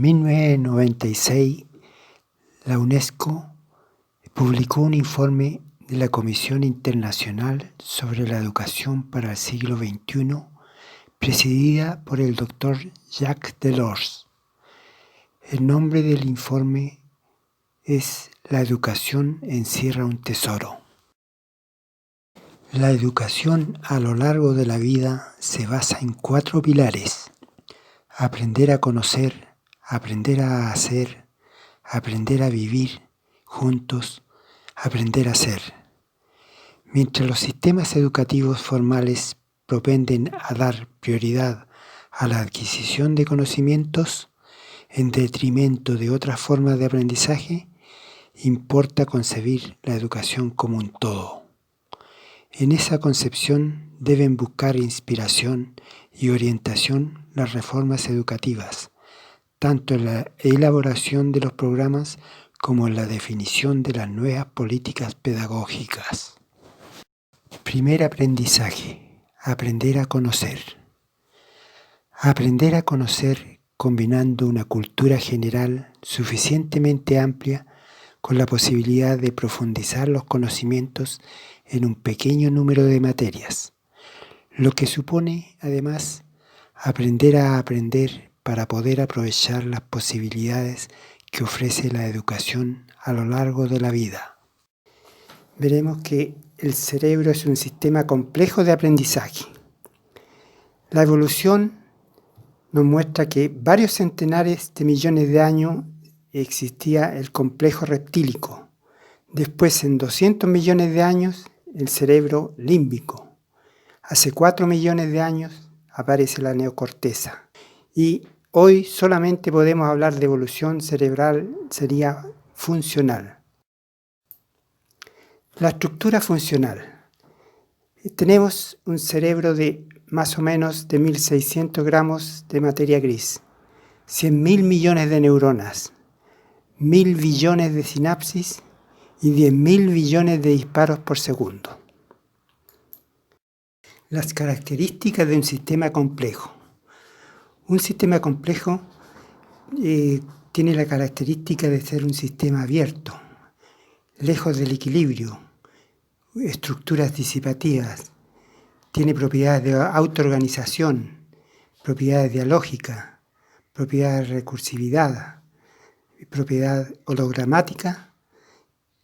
1996, la UNESCO publicó un informe de la Comisión Internacional sobre la Educación para el siglo XXI, presidida por el Dr. Jacques Delors. El nombre del informe es La educación encierra un tesoro. La educación a lo largo de la vida se basa en 4 pilares: aprender a conocer, aprender a hacer, aprender a vivir juntos, aprender a ser. Mientras los sistemas educativos formales propenden a dar prioridad a la adquisición de conocimientos en detrimento de otras formas de aprendizaje, importa concebir la educación como un todo. En esa concepción deben buscar inspiración y orientación las reformas educativas, tanto en la elaboración de los programas como en la definición de las nuevas políticas pedagógicas. Primer aprendizaje: aprender a conocer. Aprender a conocer combinando una cultura general suficientemente amplia con la posibilidad de profundizar los conocimientos en un pequeño número de materias, lo que supone, además, aprender a aprender para poder aprovechar las posibilidades que ofrece la educación a lo largo de la vida. Veremos que el cerebro es un sistema complejo de aprendizaje. La evolución nos muestra que varios centenares de millones de años existía el complejo reptílico. Después, en 200 millones de años, el cerebro límbico. Hace 4 millones de años aparece la neocorteza. Y hoy solamente podemos hablar de evolución cerebral, sería funcional. La estructura funcional. Tenemos un cerebro de más o menos de 1.600 gramos de materia gris, 100.000 millones de neuronas, 1.000 billones de sinapsis y 10.000 billones de disparos por segundo. Las características de un sistema complejo. Un sistema complejo tiene la característica de ser un sistema abierto, lejos del equilibrio, estructuras disipativas, tiene propiedades de autoorganización, propiedades dialógicas, propiedades de recursividad, propiedad hologramática,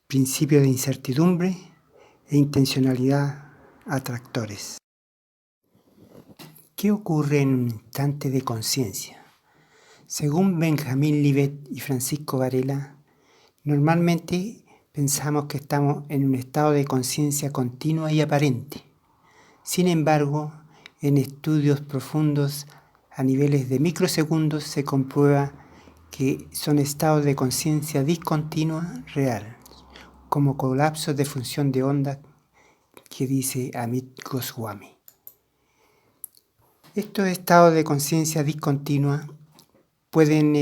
principio de incertidumbre e intencionalidad atractores. ¿Qué ocurre en un instante de conciencia? Según Benjamín Libet y Francisco Varela, normalmente pensamos que estamos en un estado de conciencia continua y aparente. Sin embargo, en estudios profundos a niveles de microsegundos se comprueba que son estados de conciencia discontinua real, como colapsos de función de onda que dice Amit Goswami. Estos estados de conciencia discontinua pueden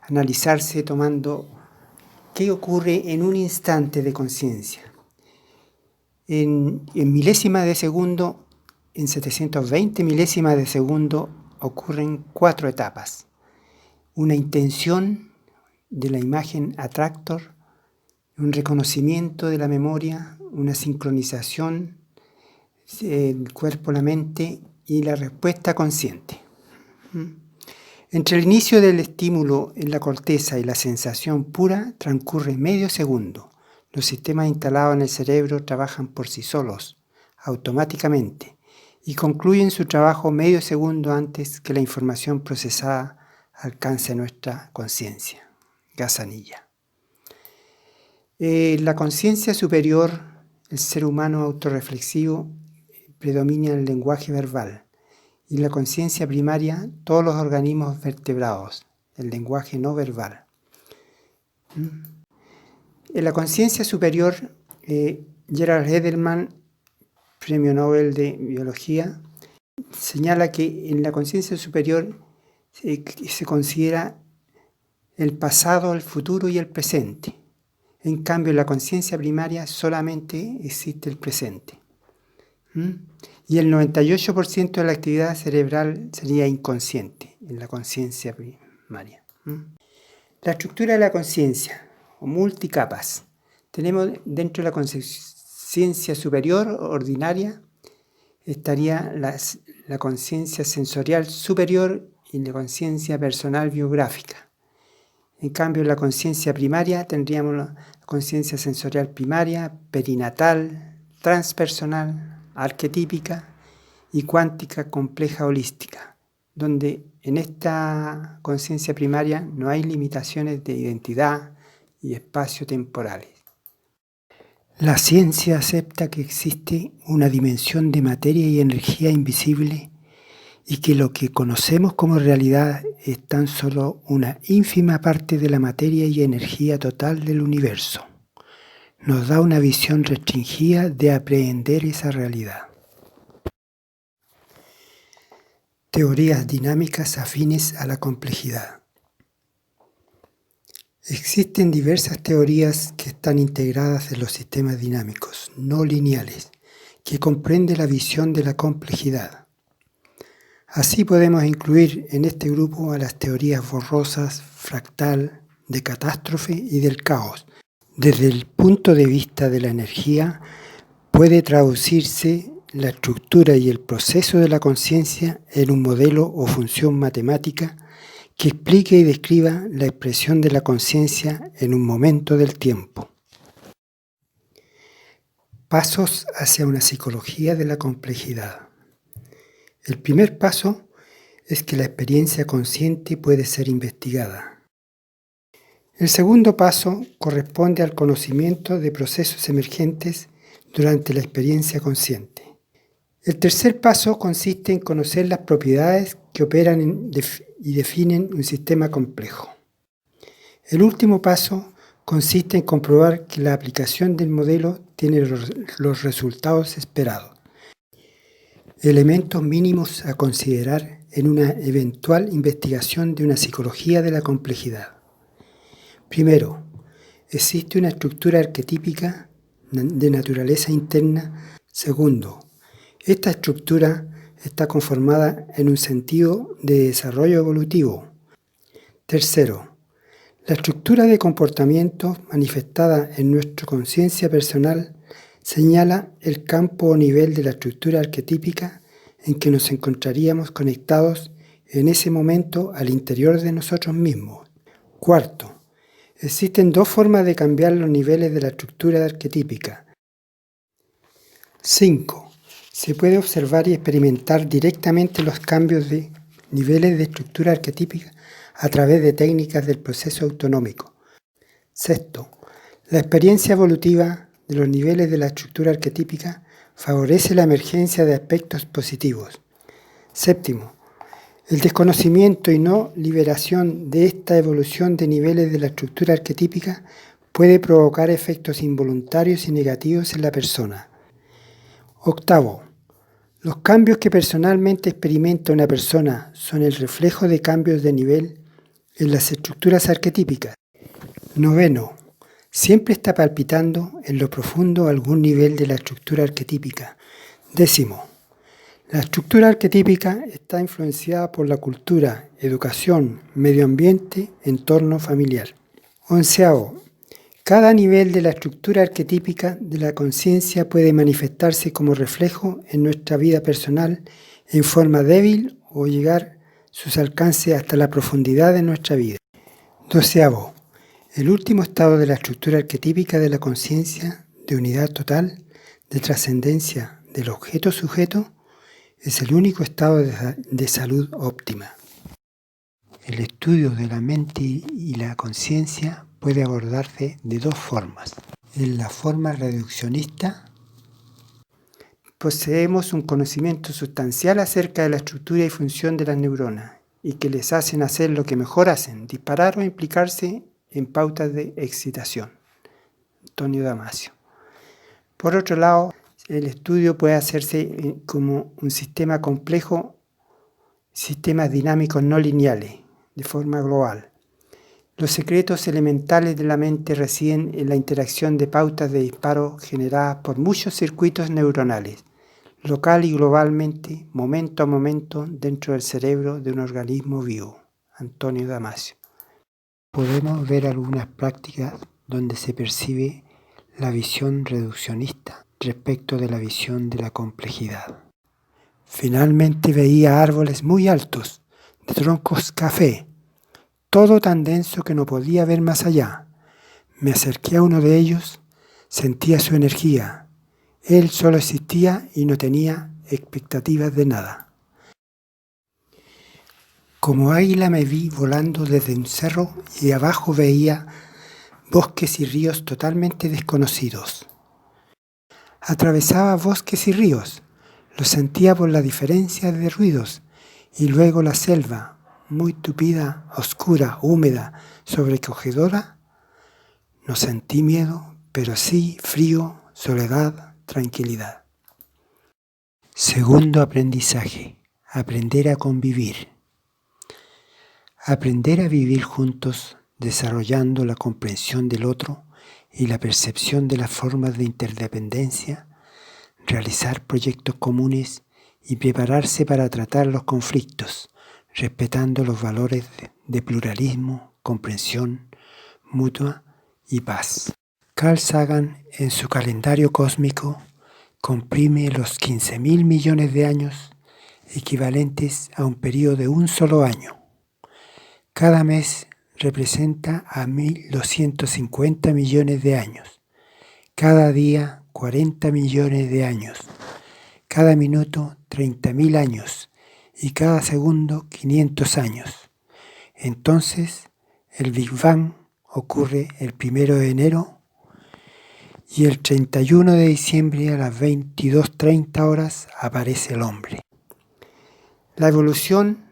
analizarse tomando qué ocurre en un instante de conciencia. En milésimas de segundo, en 720 milésimas de segundo, ocurren 4 etapas. Una intención de la imagen atractor, un reconocimiento de la memoria, una sincronización del cuerpo, la mente y la respuesta consciente. Entre el inicio del estímulo en la corteza y la sensación pura transcurre medio segundo. Los sistemas instalados en el cerebro trabajan por sí solos, automáticamente, y concluyen su trabajo medio segundo antes que la información procesada alcance nuestra conciencia. Gazzanilla. La conciencia superior, el ser humano autorreflexivo, predomina en el lenguaje verbal. Y la conciencia primaria, todos los organismos vertebrados, el lenguaje no verbal. En la conciencia superior, Gerald Edelman, Premio Nobel de Biología, señala que en la conciencia superior se considera el pasado, el futuro y el presente. En cambio, en la conciencia primaria solamente existe el presente. Y el 98% de la actividad cerebral sería inconsciente en la conciencia primaria. La estructura de la conciencia, o multicapas. Tenemos dentro de la conciencia superior, ordinaria, estaría la conciencia sensorial superior y la conciencia personal biográfica. En cambio, en la conciencia primaria tendríamos la conciencia sensorial primaria, perinatal, transpersonal, arquetípica y cuántica compleja holística, donde en esta conciencia primaria no hay limitaciones de identidad y espacio temporales. La ciencia acepta que existe una dimensión de materia y energía invisible y que lo que conocemos como realidad es tan solo una ínfima parte de la materia y energía total del universo. Nos da una visión restringida de aprehender esa realidad. Teorías dinámicas afines a la complejidad. Existen diversas teorías que están integradas en los sistemas dinámicos, no lineales, que comprenden la visión de la complejidad. Así podemos incluir en este grupo a las teorías borrosas, fractal, de catástrofe y del caos. Desde el punto de vista de la energía, puede traducirse la estructura y el proceso de la conciencia en un modelo o función matemática que explique y describa la expresión de la conciencia en un momento del tiempo. Pasos hacia una psicología de la complejidad. El primer paso es que la experiencia consciente puede ser investigada. El segundo paso corresponde al conocimiento de procesos emergentes durante la experiencia consciente. El tercer paso consiste en conocer las propiedades que operan y definen un sistema complejo. El último paso consiste en comprobar que la aplicación del modelo tiene los resultados esperados. Elementos mínimos a considerar en una eventual investigación de una psicología de la complejidad. Primero, existe una estructura arquetípica de naturaleza interna. Segundo, esta estructura está conformada en un sentido de desarrollo evolutivo. Tercero, la estructura de comportamiento manifestada en nuestra conciencia personal señala el campo o nivel de la estructura arquetípica en que nos encontraríamos conectados en ese momento al interior de nosotros mismos. Cuarto, existen dos formas de cambiar los niveles de la estructura arquetípica. 5. Se puede observar y experimentar directamente los cambios de niveles de estructura arquetípica a través de técnicas del proceso autonómico. Sexto, la experiencia evolutiva de los niveles de la estructura arquetípica favorece la emergencia de aspectos positivos. Séptimo, el desconocimiento y no liberación de esta evolución de niveles de la estructura arquetípica puede provocar efectos involuntarios y negativos en la persona. Octavo, los cambios que personalmente experimenta una persona son el reflejo de cambios de nivel en las estructuras arquetípicas. Noveno, siempre está palpitando en lo profundo algún nivel de la estructura arquetípica. Décimo, la estructura arquetípica está influenciada por la cultura, educación, medio ambiente, entorno familiar. Onceavo, cada nivel de la estructura arquetípica de la conciencia puede manifestarse como reflejo en nuestra vida personal en forma débil o llegar sus alcances hasta la profundidad de nuestra vida. Doceavo, el último estado de la estructura arquetípica de la conciencia, de unidad total, de trascendencia del objeto-sujeto, es el único estado de salud óptima. El estudio de la mente y la conciencia puede abordarse de dos formas. En la forma reduccionista, poseemos un conocimiento sustancial acerca de la estructura y función de las neuronas y que les hacen hacer lo que mejor hacen, disparar o implicarse en pautas de excitación. Antonio Damasio. Por otro lado, el estudio puede hacerse como un sistema complejo, sistemas dinámicos no lineales, de forma global. Los secretos elementales de la mente residen en la interacción de pautas de disparo generadas por muchos circuitos neuronales, local y globalmente, momento a momento, dentro del cerebro de un organismo vivo. Antonio Damasio. podemos ver algunas prácticas donde se percibe la visión reduccionista respecto de la visión de la complejidad. Finalmente veía árboles muy altos, de troncos café, todo tan denso que no podía ver más allá. Me acerqué a uno de ellos, sentía su energía. Él solo existía y no tenía expectativas de nada. Como águila me vi volando desde un cerro y abajo veía bosques y ríos totalmente desconocidos. Atravesaba bosques y ríos, los sentía por la diferencia de ruidos, y luego la selva, muy tupida, oscura, húmeda, sobrecogedora. No sentí miedo, pero sí frío, soledad, tranquilidad. Segundo aprendizaje: aprender a convivir. Aprender a vivir juntos, desarrollando la comprensión del otro y la percepción de las formas de interdependencia, realizar proyectos comunes y prepararse para tratar los conflictos, respetando los valores de pluralismo, comprensión mutua y paz. Carl Sagan, en su calendario cósmico, comprime los 15.000 millones de años equivalentes a un periodo de un solo año. Cada mes representa a 1.250 millones de años. Cada día 40 millones de años. Cada minuto 30.000 años. Y cada segundo 500 años. Entonces, el Big Bang ocurre el 1 de enero y el 31 de diciembre a las 22:30 horas aparece el hombre. La evolución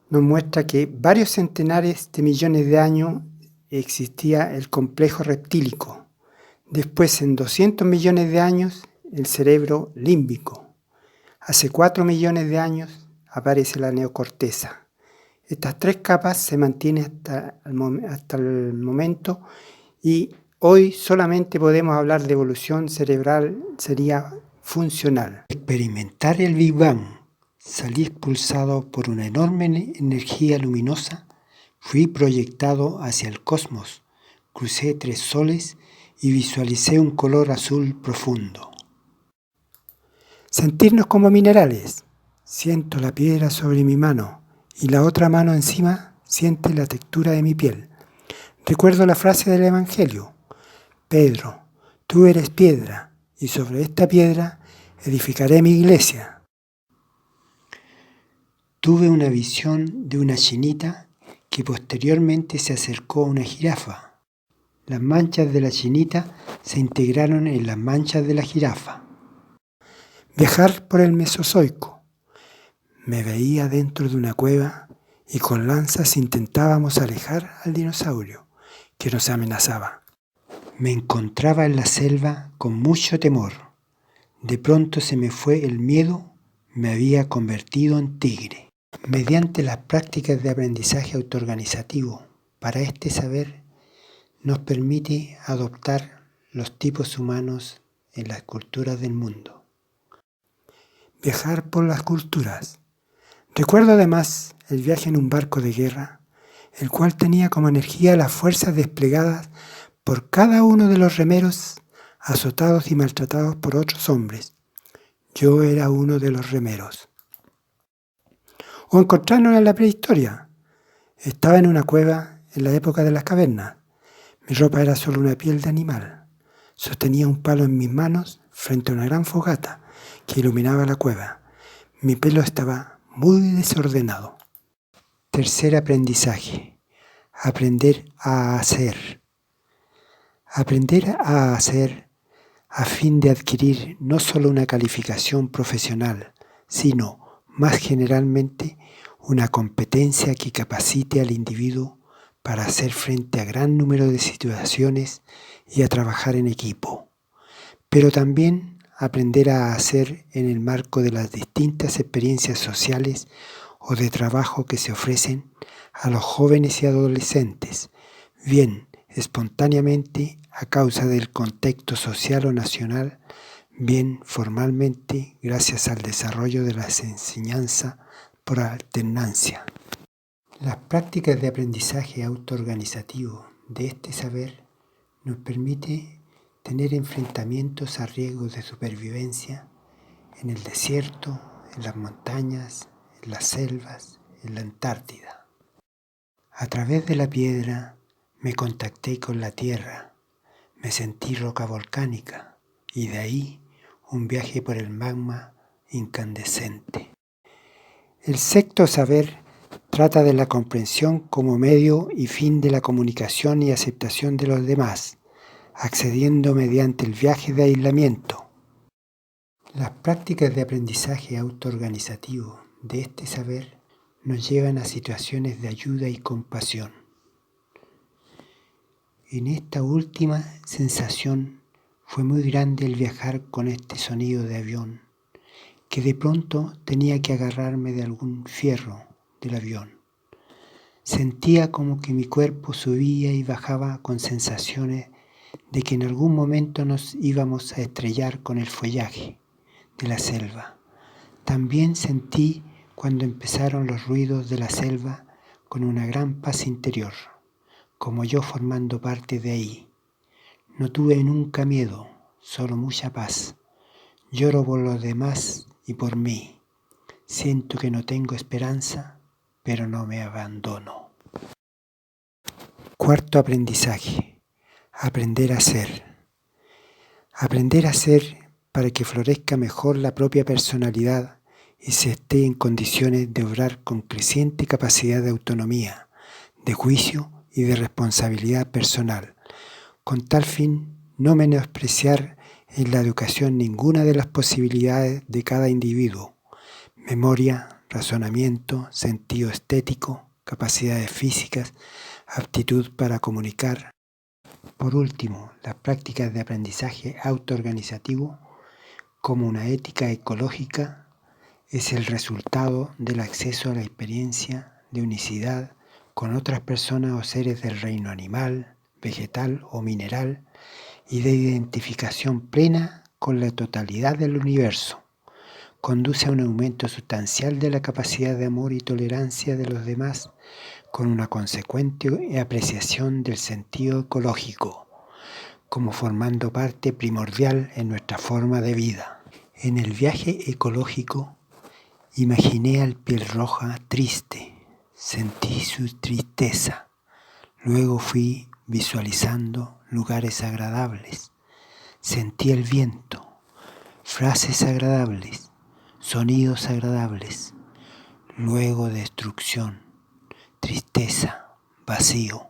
nos muestra que varios centenares de millones de años existía el complejo reptílico. Después, en 200 millones de años, el cerebro límbico. Hace 4 millones de años aparece la neocorteza. Estas 3 capas se mantienen hasta el momento, y hoy solamente podemos hablar de evolución cerebral, sería funcional. Experimentar el Big Bang. Salí expulsado por una enorme energía luminosa, fui proyectado hacia el cosmos, crucé 3 soles y visualicé un color azul profundo. Sentirnos como minerales. Siento la piedra sobre mi mano y la otra mano encima siente la textura de mi piel. Recuerdo la frase del Evangelio: Pedro, tú eres piedra y sobre esta piedra edificaré mi iglesia. Tuve una visión de una chinita que posteriormente se acercó a una jirafa. Las manchas de la chinita se integraron en las manchas de la jirafa. Viajar por el Mesozoico. Me veía dentro de una cueva y con lanzas intentábamos alejar al dinosaurio que nos amenazaba. Me encontraba en la selva con mucho temor. De pronto se me fue el miedo, me había convertido en tigre. Mediante las prácticas de aprendizaje autoorganizativo, para este saber nos permite adoptar los tipos humanos en las culturas del mundo. Viajar por las culturas. Recuerdo además el viaje en un barco de guerra, el cual tenía como energía las fuerzas desplegadas por cada uno de los remeros azotados y maltratados por otros hombres. Yo era uno de los remeros. O encontrarnos en la prehistoria. Estaba en una cueva en la época de las cavernas. Mi ropa era solo una piel de animal. Sostenía un palo en mis manos frente a una gran fogata que iluminaba la cueva. Mi pelo estaba muy desordenado. Tercer aprendizaje: aprender a hacer. Aprender a hacer a fin de adquirir no solo una calificación profesional, sino, más generalmente, una competencia que capacite al individuo para hacer frente a gran número de situaciones y a trabajar en equipo. Pero también aprender a hacer en el marco de las distintas experiencias sociales o de trabajo que se ofrecen a los jóvenes y adolescentes, bien espontáneamente a causa del contexto social o nacional, bien formalmente gracias al desarrollo de la enseñanza por alternancia. Las prácticas de aprendizaje autoorganizativo de este saber nos permite tener enfrentamientos a riesgos de supervivencia en el desierto, en las montañas, en las selvas, en la Antártida. A través de la piedra me contacté con la tierra, me sentí roca volcánica y de ahí un viaje por el magma incandescente. El sexto saber trata de la comprensión como medio y fin de la comunicación y aceptación de los demás, accediendo mediante el viaje de aislamiento. Las prácticas de aprendizaje autoorganizativo de este saber nos llevan a situaciones de ayuda y compasión. En esta última sensación fue muy grande el viajar con este sonido de avión, que de pronto tenía que agarrarme de algún fierro del avión. Sentía como que mi cuerpo subía y bajaba con sensaciones de que en algún momento nos íbamos a estrellar con el follaje de la selva. También sentí cuando empezaron los ruidos de la selva con una gran paz interior, como yo formando parte de ahí. No tuve nunca miedo, solo mucha paz. Lloro por los demás y por mí. Siento que no tengo esperanza, pero no me abandono. Cuarto aprendizaje. Aprender a ser. Aprender a ser para que florezca mejor la propia personalidad y se esté en condiciones de obrar con creciente capacidad de autonomía, de juicio y de responsabilidad personal. Con tal fin, no menospreciar en la educación ninguna de las posibilidades de cada individuo: memoria, razonamiento, sentido estético, capacidades físicas, aptitud para comunicar. Por último, las prácticas de aprendizaje autoorganizativo, como una ética ecológica, es el resultado del acceso a la experiencia de unicidad con otras personas o seres del reino animal, vegetal o mineral, y de identificación plena con la totalidad del universo. Conduce a un aumento sustancial de la capacidad de amor y tolerancia de los demás, con una consecuente apreciación del sentido ecológico, como formando parte primordial en nuestra forma de vida. En el viaje ecológico, imaginé al piel roja triste, sentí su tristeza. Luego fui visualizando lugares agradables, sentí el viento, frases agradables, sonidos agradables. Luego destrucción, tristeza, vacío.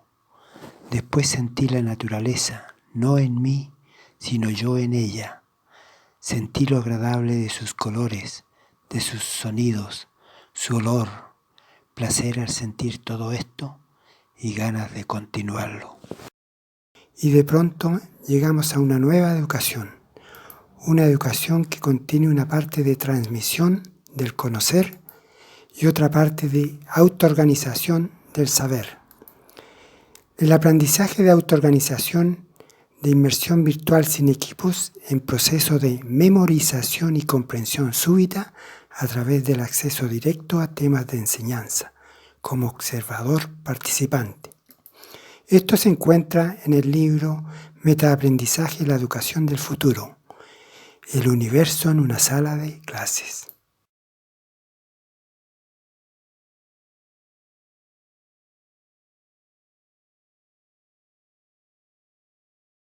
Después sentí la naturaleza, no en mí, sino yo en ella. Sentí lo agradable de sus colores, de sus sonidos, su olor, placer al sentir todo esto y ganas de continuarlo. Y de pronto llegamos a una nueva educación, una educación que contiene una parte de transmisión del conocer y otra parte de autoorganización del saber. El aprendizaje de autoorganización de inmersión virtual sin equipos en proceso de memorización y comprensión súbita a través del acceso directo a temas de enseñanza, como observador participante. Esto se encuentra en el libro Metaaprendizaje y la educación del futuro, el universo en una sala de clases.